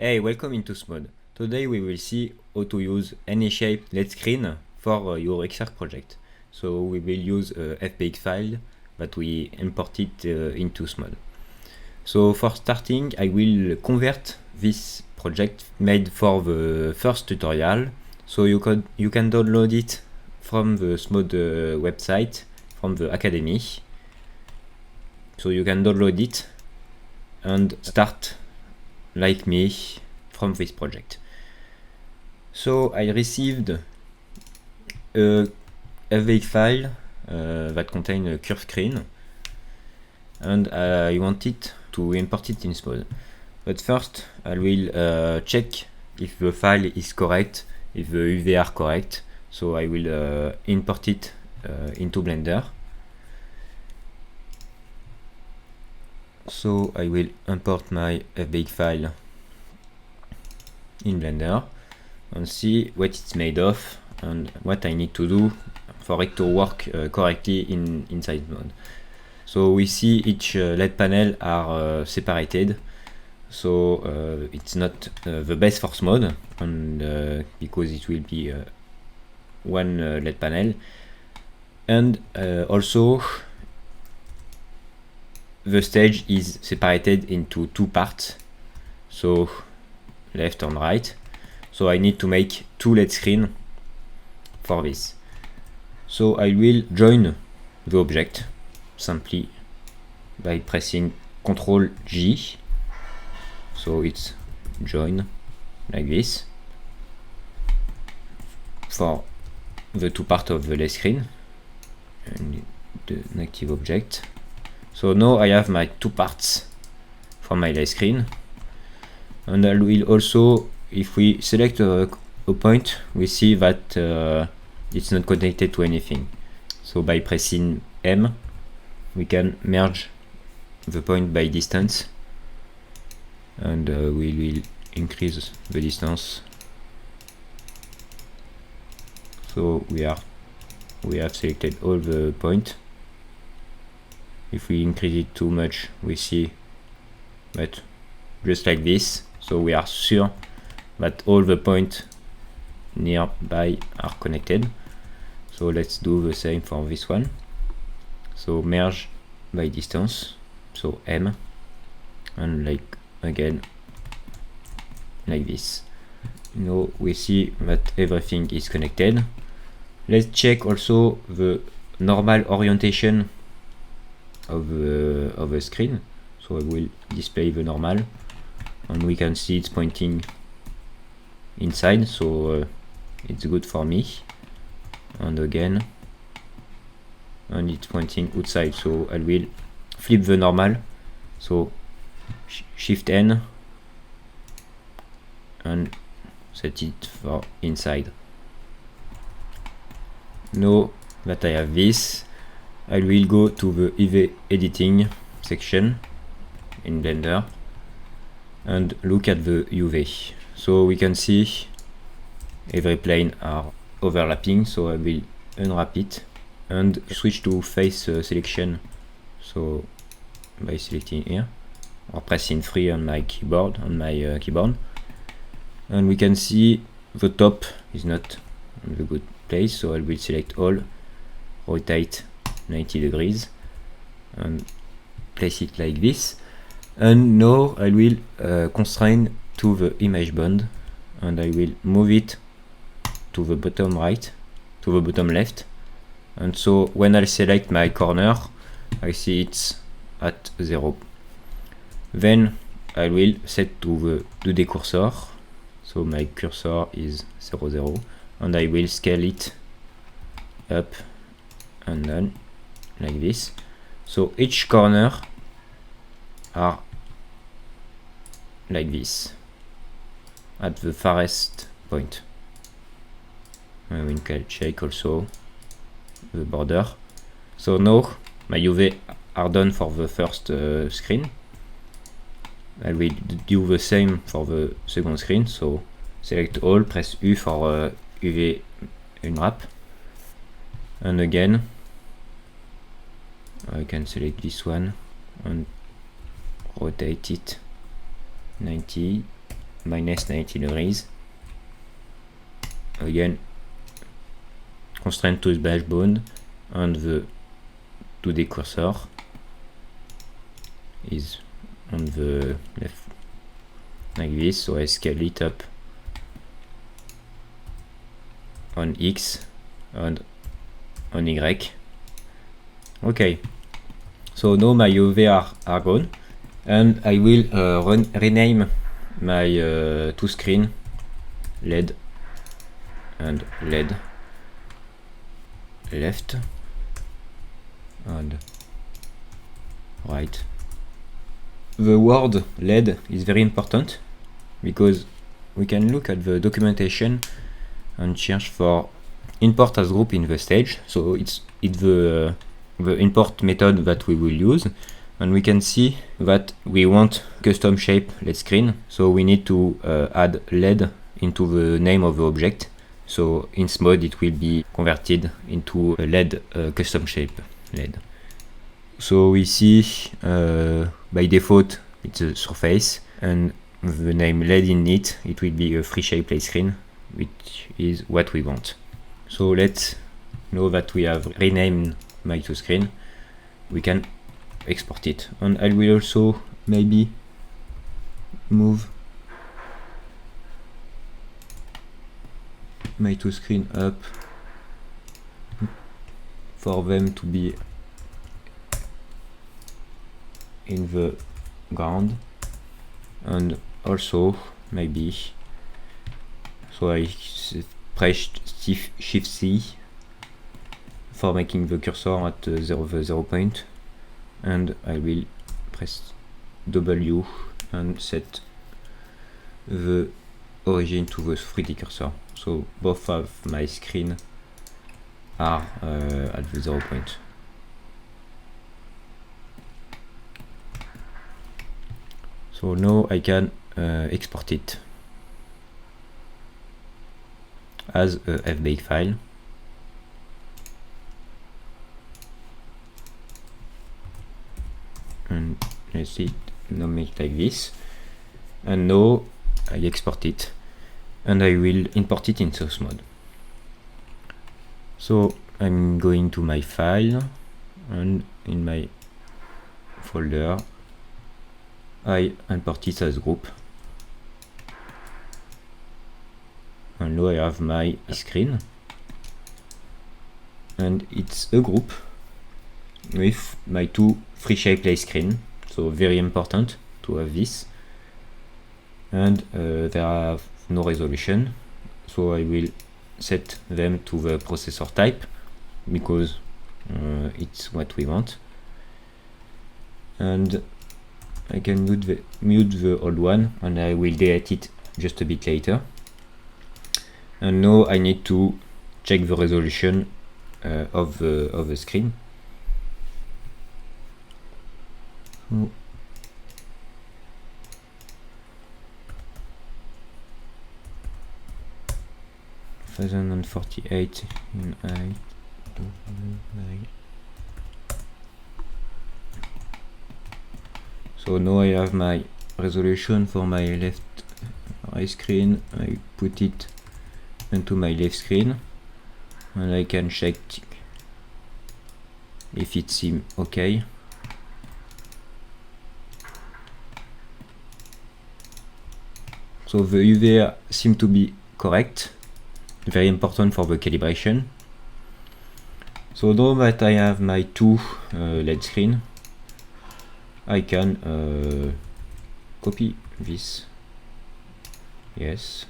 Hey, welcome into Smod. Today we will see how to use any shape LED screen for your Xarc project. So we will use a FBX file that we import it into Smod. So for starting, I will convert this project made for the first tutorial. So you can download it from the Smod website, from the Academy. So you can download it and start like me from this project. So I received a FBX file that contains a curve screen, and I wanted to import it in Smod. But first I will check if the file is correct, if the UV are correct. So I will import it into Blender. So I will import my FBX file in Blender and see what it's made of and what I need to do for it to work correctly inside Smod. So we see each LED panel are separated, so it's not the best for Smod, and because it will be one LED panel, and also the stage is separated into two parts, so left and right. So I need to make two LED screens for this. So I will join the object simply by pressing Ctrl G. So it's join like this for the two parts of the LED screen and the active object. So now I have my two parts for my LED screen, and I will also, if we select a point, we see that it's not connected to anything. So by pressing M, we can merge the point by distance, and we will increase the distance. So we have selected all the points. If we increase it too much, we see that just like this. So we are sure that all the points nearby are connected. So let's do the same for this one. So merge by distance, so M, and like again like this. Now we see that everything is connected. Let's check also the normal orientation of the screen. So I will display the normal, and we can see it's pointing inside, so it's good for me. And again, and it's pointing outside, so I will flip the normal. So Shift N and set it for inside. Now that I have this, I will go to the UV editing section in Blender and look at the UV. So we can see every plane are overlapping, so I will unwrap it and switch to face selection. So by selecting here or pressing 3 on my keyboard, and we can see the top is not in the good place, so I will select all, rotate 90 degrees and place it like this. And now I will constrain to the image bond, and I will move it to the bottom right, to the bottom left. And so when I select my corner, I see it's at 0. Then I will set to the 2D cursor, so my cursor is 0, 0, and I will scale it up and down like this. So each corner are like this at the farthest point. And we can check also the border. So now my UV are done for the first screen. I will do the same for the second screen. So select all, press U for UV unwrap, and again I can select this one and rotate it 90 minus 90 degrees. Again, constraint to the backbone, and the 2D cursor is on the left like this, so I scale it up on X and on Y. Okay, so now my UV are gone, and I will rename my two screen LED and LED left and right. The word LED is very important because we can look at the documentation and search for import as group in the stage. So it's the import method that we will use, and we can see that we want custom shape LED screen, so we need to add LED into the name of the object. So in mode it will be converted into a LED custom shape LED. So we see by default it's a surface, and the name LED in it will be a free shape LED screen, which is what we want. So let's know that we have renamed my two screen, we can export it. And I will also maybe move my two screen up for them to be in the ground, and also maybe, so I press Shift C for making the cursor at the 0 point, and I will press W and set the origin to the 3D cursor. So both of my screen are at the 0 point. So now I can export it as a FBake file. And let's see, now make like this. And now I export it, and I will import it in source mode. So I'm going to my file, and in my folder I import it as group, and now I have my screen, and it's a group with my two free shape LED screen, so very important to have this. And they have no resolution, so I will set them to the processor type because it's what we want. And I can mute the old one, and I will delete it just a bit later. And now I need to check the resolution of the screen. So 1048 in height. So now I have my resolution for my left right screen. I put it into my left screen, and I can check if it seems okay. So the UV seems to be correct, very important for the calibration. So now that I have my two LED screen, I can copy this, yes,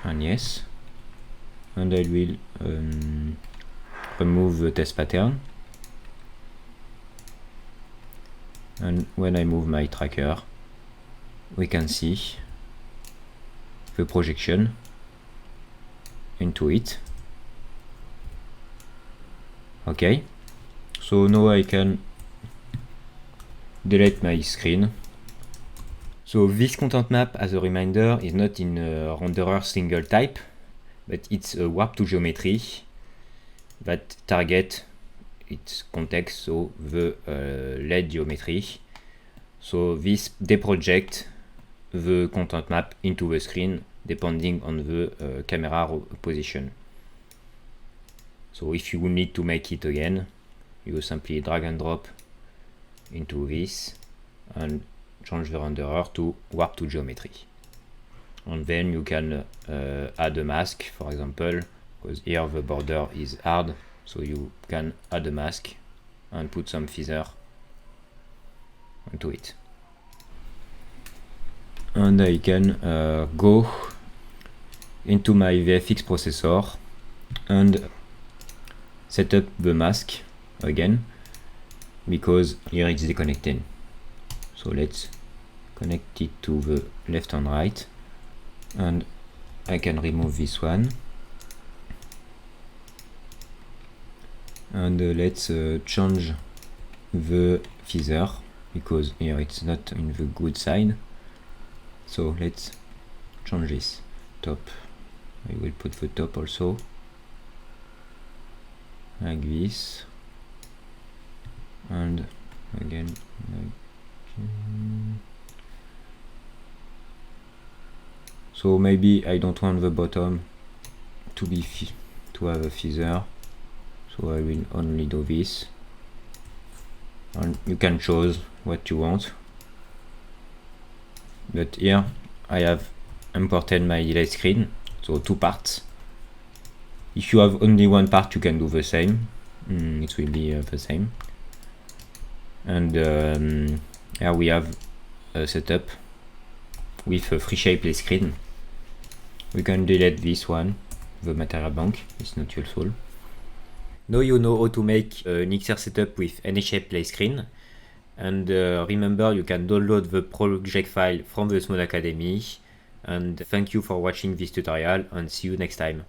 and yes, and I will remove the test pattern, and when I move my tracker, we can see the projection into it. Okay, so now I can delete my screen. So this content map, as a reminder, is not in a renderer single type, but it's a warp to geometry that target its context, so the LED geometry. So this deproject the content map into the screen depending on the camera position. So if you need to make it again, you simply drag and drop into this and change the renderer to warp to geometry. And then you can add a mask, for example, because here the border is hard, so you can add a mask and put some feather onto it. And I can go into my VFX processor and set up the mask again, because here it's disconnected. So let's connect it to the left and right, and I can remove this one, and let's change the feather, because here it's not in the good side. So let's change this top. I will put the top also like this, and again like so maybe I don't want the bottom to be to have a feather, so I will only do this, and you can choose what you want. But here I have imported my delay screen, so two parts. If you have only one part, you can do the same. It will be the same. And here we have a setup with a free shape screen. We can delete this one, the material bank, it's not useful. Now you know how to make an XR setup with any shape play screen. And remember, you can download the project file from the Smooth Academy. And thank you for watching this tutorial, and see you next time.